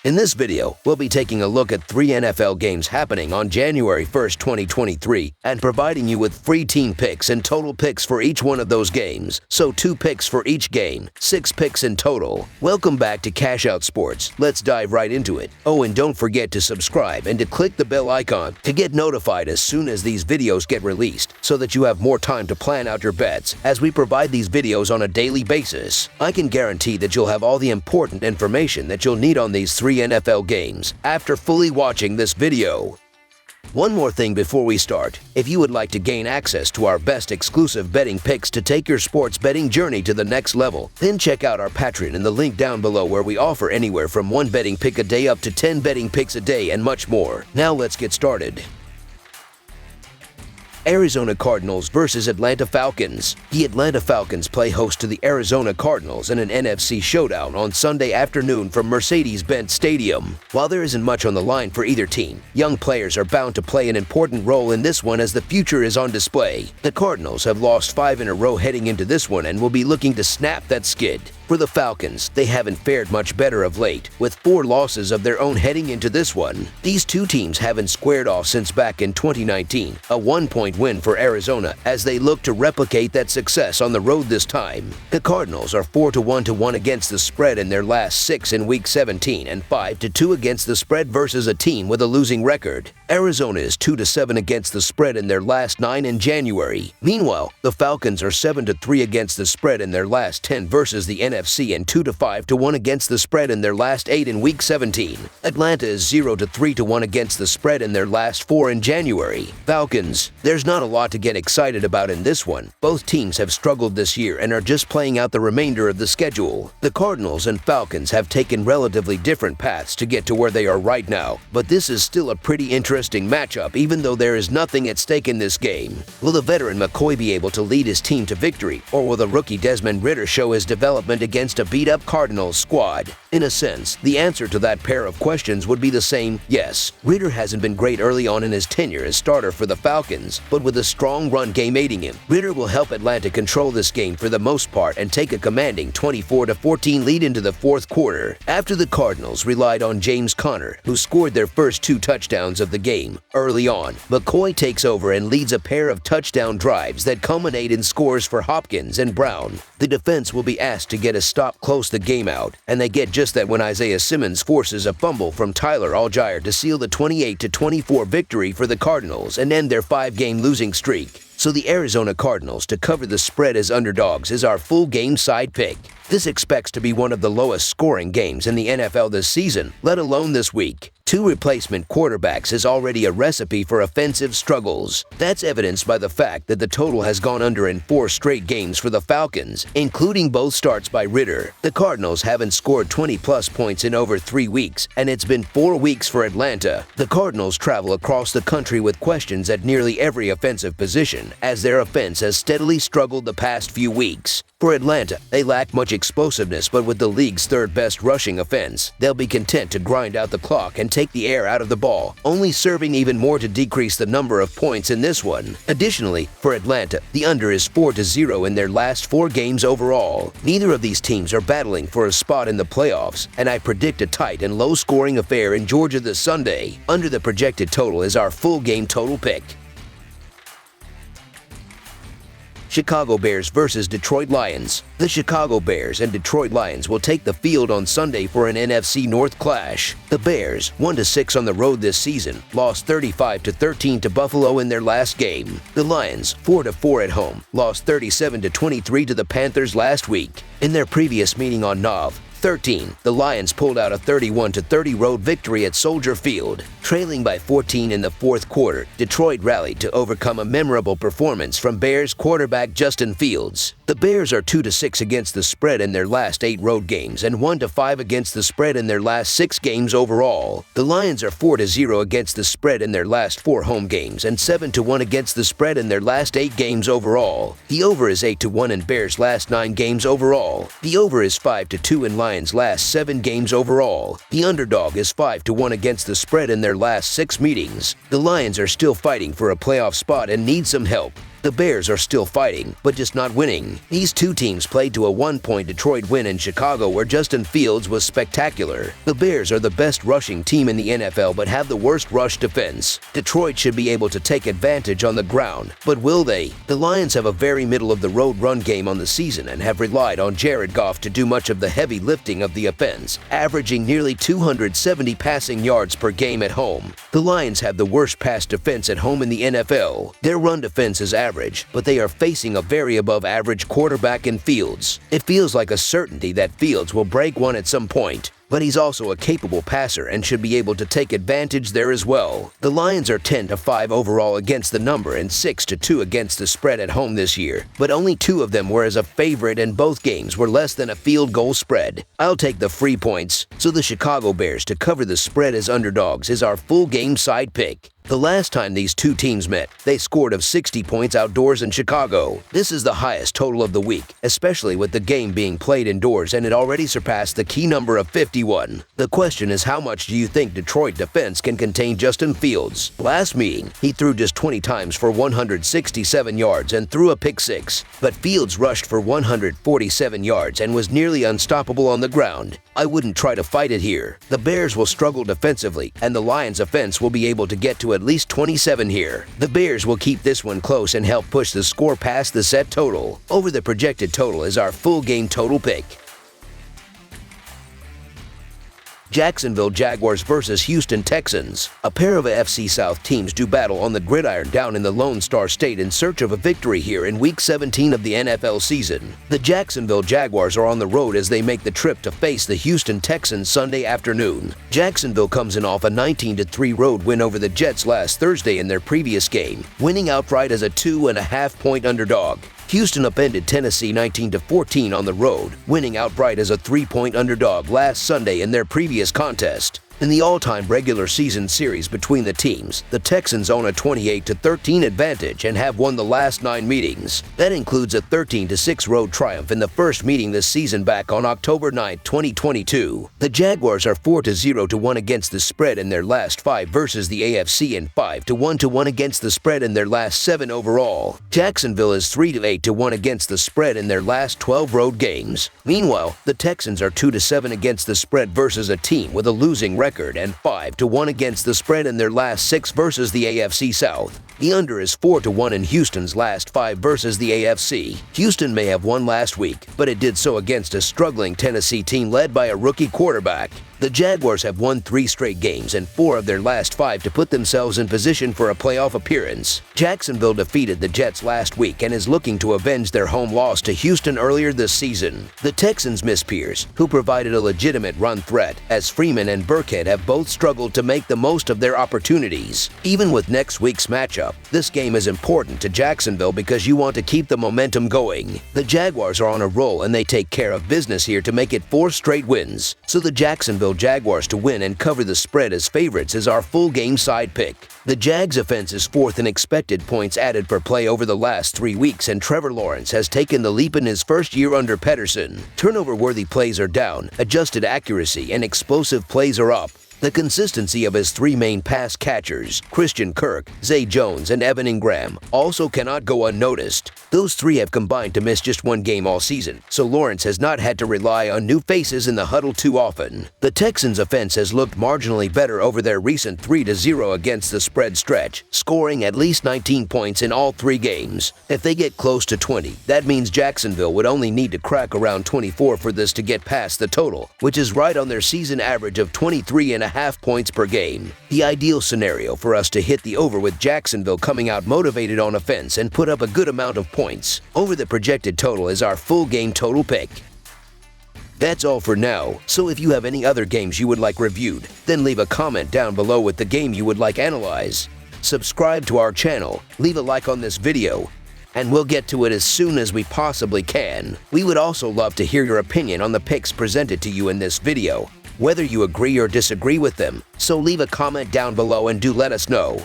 In this video, we'll be taking a look at 3 NFL games happening on January 1st, 2023, and providing you with free team picks and total picks for each one of those games. So 2 picks for each game, 6 picks in total. Welcome back to Cash Out Sports. Let's dive right into it. Oh, and don't forget to subscribe and to click the bell icon to get notified as soon as these videos get released, so that you have more time to plan out your bets as we provide these videos on a daily basis. I can guarantee that you'll have all the important information that you'll need on these 3 NFL games after fully watching this video. One more thing before we start. If you would like to gain access to our best exclusive betting picks to take your sports betting journey to the next level, then check out our Patreon in the link down below, where we offer anywhere from 1 betting pick a day up to 10 betting picks a day and much more. Now let's get started. Arizona Cardinals versus Atlanta Falcons. The Atlanta Falcons play host to the Arizona Cardinals in an NFC showdown on Sunday afternoon from Mercedes-Benz Stadium. While there isn't much on the line for either team, young players are bound to play an important role in this one as the future is on display. The Cardinals have lost 5 in a row heading into this one and will be looking to snap that skid. For the Falcons, they haven't fared much better of late, with 4 losses of their own heading into this one. These 2 teams haven't squared off since back in 2019, a 1-point win for Arizona as they look to replicate that success on the road this time. The Cardinals are 4-1 against the spread in their last 6 in Week 17 and 5-2 against the spread versus a team with a losing record. Arizona is 2-7 against the spread in their last 9 in January. Meanwhile, the Falcons are 7-3 against the spread in their last 10 versus the NFC and 2-5-1 against the spread in their last 8 in Week 17. Atlanta is 0-3-1 against the spread in their last 4 in January. Falcons, there's not a lot to get excited about in this one. Both teams have struggled this year and are just playing out the remainder of the schedule. The Cardinals and Falcons have taken relatively different paths to get to where they are right now, but this is still a pretty interesting matchup even though there is nothing at stake in this game. Will the veteran McCoy be able to lead his team to victory, or will the rookie Desmond Ridder show his development against a beat-up Cardinals squad? In a sense, the answer to that pair of questions would be the same: yes. Ridder hasn't been great early on in his tenure as starter for the Falcons, but with a strong run game aiding him, Ridder will help Atlanta control this game for the most part and take a commanding 24-14 lead into the 4th quarter. After the Cardinals relied on James Conner, who scored their first 2 touchdowns of the game early on, McCoy takes over and leads a pair of touchdown drives that culminate in scores for Hopkins and Brown. The defense will be asked to get a stop close the game out, and they get just that when Isaiah Simmons forces a fumble from Tyler Allgeier to seal the 28-24 victory for the Cardinals and end their 5-game losing streak. So the Arizona Cardinals to cover the spread as underdogs is our full game side pick. This expects to be one of the lowest scoring games in the NFL this season, let alone this week. 2 replacement quarterbacks is already a recipe for offensive struggles. That's evidenced by the fact that the total has gone under in 4 straight games for the Falcons, including both starts by Ridder. The Cardinals haven't scored 20-plus points in over 3 weeks, and it's been 4 weeks for Atlanta. The Cardinals travel across the country with questions at nearly every offensive position, as their offense has steadily struggled the past few weeks. For Atlanta, they lack much explosiveness, but with the league's 3rd-best rushing offense, they'll be content to grind out the clock and take the air out of the ball, only serving even more to decrease the number of points in this one. Additionally, for Atlanta, the under is 4-0 in their last 4 games overall. Neither of these teams are battling for a spot in the playoffs, and I predict a tight and low-scoring affair in Georgia this Sunday. Under the projected total is our full game total pick. Chicago Bears versus Detroit Lions. The Chicago Bears and Detroit Lions will take the field on Sunday for an NFC North clash. The Bears, 1-6 on the road this season, lost 35-13 to Buffalo in their last game. The Lions, 4-4 at home, lost 37-23 to the Panthers last week. In their previous meeting on Nov 13, the Lions pulled out a 31-30 road victory at Soldier Field. Trailing by 14 in the 4th quarter, Detroit rallied to overcome a memorable performance from Bears quarterback Justin Fields. The Bears are 2-6 against the spread in their last 8 road games and 1-5 against the spread in their last 6 games overall. The Lions are 4-0 against the spread in their last 4 home games and 7-1 against the spread in their last 8 games overall. The over is 8-1 in Bears' last 9 games overall. The over is 5-2 in Lions' last 7 games overall. The underdog is 5-1 against the spread in their last 6 meetings. The Lions are still fighting for a playoff spot and need some help. The Bears are still fighting, but just not winning. These two teams played to a 1-point Detroit win in Chicago where Justin Fields was spectacular. The Bears are the best rushing team in the NFL but have the worst rush defense. Detroit should be able to take advantage on the ground, but will they? The Lions have a very middle-of-the-road run game on the season and have relied on Jared Goff to do much of the heavy lifting of the offense, averaging nearly 270 passing yards per game at home. The Lions have the worst pass defense at home in the NFL. Their run defense is average, but they are facing a very above-average quarterback in Fields. It feels like a certainty that Fields will break one at some point, but he's also a capable passer and should be able to take advantage there as well. The Lions are 10-5 overall against the number and 6-2 against the spread at home this year, but only 2 of them were as a favorite and both games were less than a field goal spread. I'll take the free points, so the Chicago Bears to cover the spread as underdogs is our full game side pick. The last time these two teams met, they scored of 60 points outdoors in Chicago. This is the highest total of the week, especially with the game being played indoors, and it already surpassed the key number of 51. The question is, how much do you think Detroit defense can contain Justin Fields? Last meeting, he threw just 20 times for 167 yards and threw a pick 6, but Fields rushed for 147 yards and was nearly unstoppable on the ground. I wouldn't try to fight it here. The Bears will struggle defensively, and the Lions' offense will be able to get to at least 27 here. The Bears will keep this one close and help push the score past the set total. Over the projected total is our full game total pick. Jacksonville Jaguars versus Houston Texans. A pair of AFC South teams do battle on the gridiron down in the Lone Star State in search of a victory here in Week 17 of the NFL season. The Jacksonville Jaguars are on the road as they make the trip to face the Houston Texans Sunday afternoon. Jacksonville comes in off a 19-3 road win over the Jets last Thursday in their previous game, winning outright as a 2.5-point underdog. Houston upended Tennessee 19-14 on the road, winning outright as a 3-point underdog last Sunday in their previous contest. In the all-time regular season series between the teams, the Texans own a 28-13 advantage and have won the last 9 meetings. That includes a 13-6 road triumph in the first meeting this season back on October 9, 2022. The Jaguars are 4-0-1 against the spread in their last 5 versus the AFC and 5-1-1 against the spread in their last 7 overall. Jacksonville is 3-8-1 against the spread in their last 12 road games. Meanwhile, the Texans are 2-7 against the spread versus a team with a losing record and 5-1 against the spread in their last 6 versus the AFC South. The under is 4-1 in Houston's last 5 versus the AFC. Houston may have won last week, but it did so against a struggling Tennessee team led by a rookie quarterback. The Jaguars have won 3 straight games and 4 of their last 5 to put themselves in position for a playoff appearance. Jacksonville defeated the Jets last week and is looking to avenge their home loss to Houston earlier this season. The Texans miss Pierce, who provided a legitimate run threat, as Freeman and Burkhead have both struggled to make the most of their opportunities. Even with next week's matchup, this game is important to Jacksonville because you want to keep the momentum going. The Jaguars are on a roll and they take care of business here to make it 4 straight wins. So the Jacksonville Jaguars to win and cover the spread as favorites is our full game side pick. The Jags offense is 4th in expected points added per play over the last 3 weeks, and Trevor Lawrence has taken the leap in his first year under Pederson. Turnover-worthy plays are down, adjusted accuracy and explosive plays are up. The consistency of his 3 main pass catchers, Christian Kirk, Zay Jones, and Evan Ingram, also cannot go unnoticed. Those 3 have combined to miss just 1 game all season, so Lawrence has not had to rely on new faces in the huddle too often. The Texans' offense has looked marginally better over their recent 3-0 against the spread stretch, scoring at least 19 points in all 3 games. If they get close to 20, that means Jacksonville would only need to crack around 24 for this to get past the total, which is right on their season average of 23.5 points per game. The ideal scenario for us to hit the over with Jacksonville coming out motivated on offense and put up a good amount of points. Over the projected total is our full game total pick. That's all for now, so if you have any other games you would like reviewed, then leave a comment down below with the game you would like analyzed. Subscribe to our channel, leave a like on this video, and we'll get to it as soon as we possibly can. We would also love to hear your opinion on the picks presented to you in this video, whether you agree or disagree with them, so leave a comment down below and do let us know.